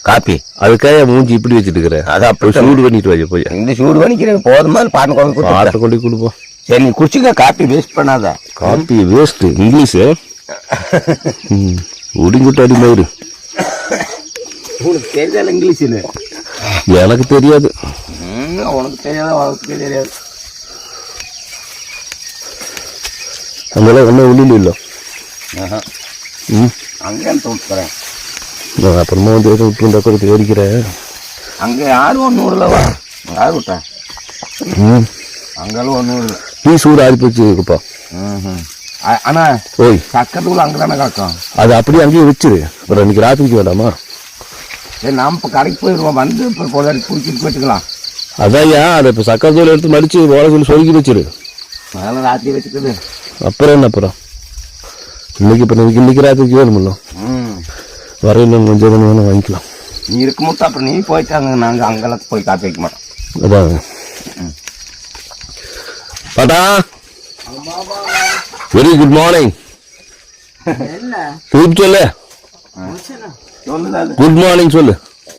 Copy அதுக்காக மூஞ்சி இப்படி வச்சுட்டு இருக்கிறேன். அது அப்படி சூடு பண்ணிட்டு வை போய். இந்த சூடு பண்ணிக்கிறேன் போதுமா பாட்டு ஆட்டை கொண்டு கொடுப்போம். சரி நீ குடிச்சுக்க காப்பி வேஸ்ட் பண்ணாத. காப்பி வேஸ்ட் இங்கிலீஷு உடிங்குட்டு அடி மயிறு. உனக்கு தெரியாத இங்கிலீஷுன்னு எனக்கு தெரியாது. உனக்கு தெரியாத உனக்கு தெரியாது. அங்கெல்லாம் ஒன்றும் உள்ளில் இல்லை. அங்கே விட்டுறேன். நான் அப்புறமா வந்து எதுவும் விட்டு கொடுத்து ஏறிக்கிறேன். அங்கே யாரும் ஒன்றும் விடலவா? யார் விட்டேன்? அங்கெல்லாம் ஒன்றும் இல்லை. டீ சூடு ஆறி போச்சு குப்பா. அண்ணா ஓய் சக்கரத்துக்குள்ள அங்கே தானே கிடக்கும். அது அப்படியே அங்கேயே வச்சிரு. அப்புறம் இன்னைக்கு ராத்திரிக்கு வேண்டாமா? சரி நாம் இப்போ கடைக்கு போயிடுவோம். வந்து இப்போ பொதாரி குடிச்சிட்டு போயிட்டுக்கலாம். அதான்யா அதை இப்போ சக்கரை தூள் எடுத்து மடித்து ஓட சொல்லி சொருக்கி வச்சிரு. அதெல்லாம் ராத்திரி வச்சுக்குது. அப்புறம் என்ன அப்புறம் இன்னைக்கு இப்போ இன்னைக்கு ராத்திரிக்கு வேணுமில்ல. வரையில் கொஞ்சம் வேணும் வாங்கிக்கலாம். நீ இருக்கும்போது அப்புறம் நீ போயிட்டாங்க. நாங்கள் அங்கெல்லாம் போய் காப்பி வைக்க மாட்டோம். அதாங்க பாட்டா. Very good morning. சொல்லு சொல்லுதான் குட் மார்னிங் சொல்லு.